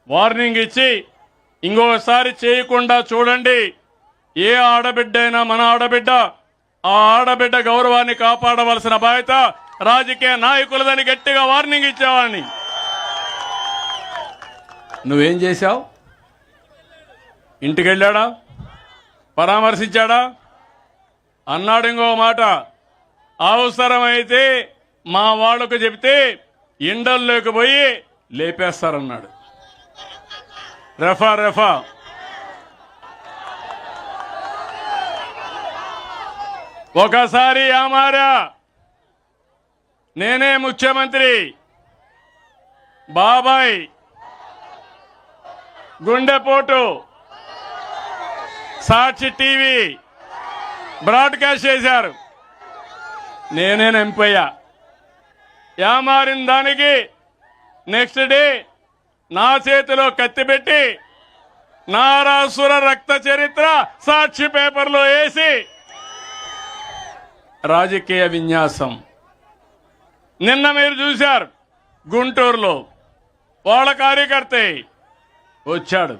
Warning ఇచ్చి ఇంకోసారి చేయకుండా చూడండి. ఏ ఆడబిడ్డైనా మన ఆడబిడ్డ, ఆ ఆడబిడ్డ గౌరవాన్ని కాపాడవలసిన బాధ్యత రాజకీయ నాయకులదని గట్టిగా వార్నింగ్ ఇచ్చేవాడిని. నువ్వేం చేశావు? ఇంటికి వెళ్ళాడా? పరామర్శించాడా? అన్నాడు ఇంకో మాట, అవసరమైతే మా వాళ్లకు చెబితే ఇండల్లోకి పోయి లేపేస్తారన్నాడు. రెఫా ఒకసారి ఆమారా, నేనే ముఖ్యమంత్రి, బాబాయ్ గుండెపోటు సాక్షి టీవీ బ్రాడ్కాస్ట్ చేశారు, నేనే ఎంపయ్యా. యామారిన దానికి నెక్స్ట్ డే నా చేతిలో కత్తి పెట్టి నారాసుర రక్త చరిత్ర సాక్షి పేపర్లో వేసి రాజకీయ విన్యాసం. నిన్న మీరు చూశారు గుంటూరులో వాళ్ళ కార్యకర్త వచ్చాడు,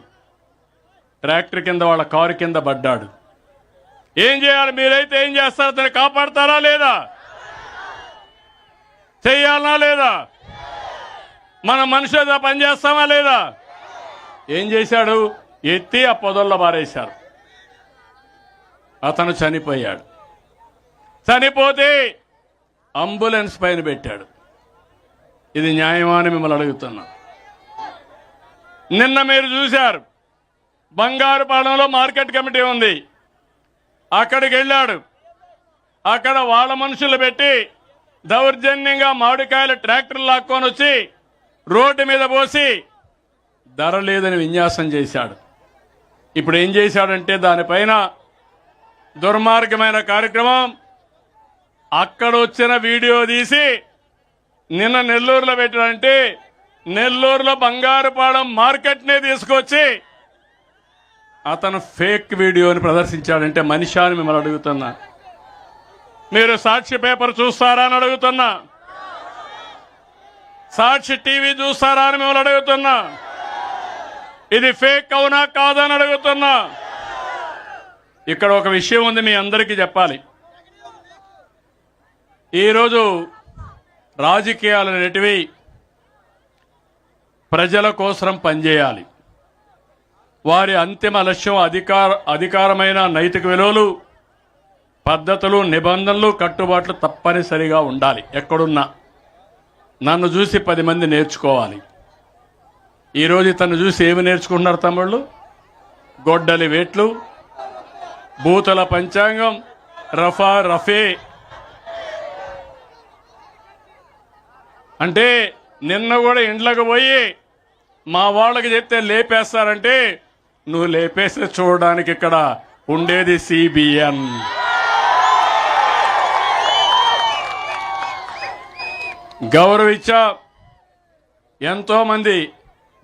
ట్రాక్టర్ కింద వాళ్ళ కారు కింద పడ్డాడు. ఏం చేయాలి? మీరైతే ఏం చేస్తారు? అతన్ని కాపాడతారా లేదా? చెయ్యాలనా లేదా? మన మనుషులతో పనిచేస్తామా లేదా? ఏం చేశాడు? ఎత్తి ఆ పొదల్లో పారేశారు. అతను చనిపోయాడు. చనిపోతే అంబులెన్స్ పైన పెట్టాడు. ఇది న్యాయమా అని మిమ్మల్ని అడుగుతున్నా. నిన్న మీరు చూశారు బంగారుపాలెంలో మార్కెట్ కమిటీ ఉంది, అక్కడికి వెళ్ళాడు. అక్కడ వాళ్ళ మనుషులు పెట్టి దౌర్జన్యంగా మామిడికాయల ట్రాక్టర్లు లాక్కొని వచ్చి రోడ్డు మీద పోసి ధర లేదని విన్యాసం చేశాడు. ఇప్పుడు ఏం చేశాడంటే దానిపైన దుర్మార్గమైన కార్యక్రమం. అక్కడ వచ్చిన వీడియో తీసి నిన్న నెల్లూరులో పెట్టాడంటే నెల్లూరులో బంగారుపాలెం మార్కెట్నే తీసుకొచ్చి అతను ఫేక్ వీడియోని ప్రదర్శించాడంటే మనిషి అని మిమ్మల్ని అడుగుతున్నా. మీరు సాక్షి పేపర్ చూస్తారా అని అడుగుతున్నా. సాక్షి టీవీ చూస్తారా అని మిమ్మల్ని అడుగుతున్నా. ఇది ఫేక్ అవునా కాదని అడుగుతున్నా. ఇక్కడ ఒక విషయం ఉంది, మీ అందరికీ చెప్పాలి. ఈరోజు రాజకీయాలు అనేటివి ప్రజల కోసం పనిచేయాలి. వారి అంతిమ లక్ష్యం అధికారమైన నైతిక విలువలు, పద్ధతులు, నిబంధనలు, కట్టుబాట్లు తప్పనిసరిగా ఉండాలి. ఎక్కడున్నా నన్ను చూసి 10 మంది నేర్చుకోవాలి. ఈరోజు తను చూసి ఏమి నేర్చుకుంటున్నారు తమ్ముళ్ళు? గొడ్డలి వేట్లు, బూతుల పంచాంగం, రఫే. అంటే నిన్న కూడా ఇండ్లకు పోయి మా వాళ్ళకి చెప్తే లేపేస్తారంటే నువ్వు లేపేస్తే చూడడానికి ఇక్కడ ఉండేది సిబిఎన్. గౌరవించా, ఎంతో మంది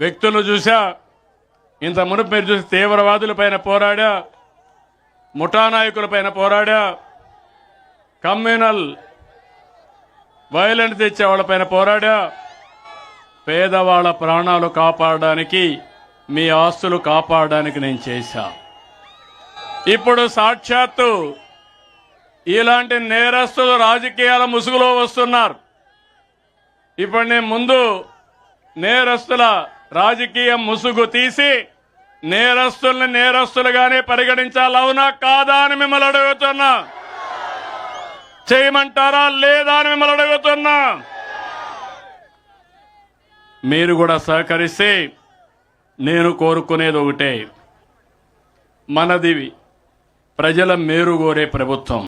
వ్యక్తులు చూసా. ఇంత మునుపు మీరు చూసి తీవ్రవాదుల పైన పోరాడా, ముఠా నాయకుల పైన పోరాడా, కమ్యూనల్ వైలెన్స్ తెచ్చే వాళ్ళపైన పోరాడా. పేదవాళ్ళ ప్రాణాలు కాపాడడానికి, మీ ఆస్తులు కాపాడడానికి నేను చేశా. ఇప్పుడు సాక్షాత్తు ఇలాంటి నేరస్తులు రాజకీయాల ముసుగులో వస్తున్నారు. ఇప్పుడు నేను ముందు నేరస్తుల రాజకీయ ముసుగు తీసి నేరస్తుల్ని నేరస్తులుగానే పరిగణించాలి, అవునా కాదా అని మిమ్మల్ని అడుగుతున్నా. చేయమంటారా లేదా అని మిమ్మల్ని అడుగుతున్నా. మీరు కూడా సహకరిస్తే నేను కోరుకునేది ఒకటే, మనది ప్రజల మేలు కోరే ప్రభుత్వం.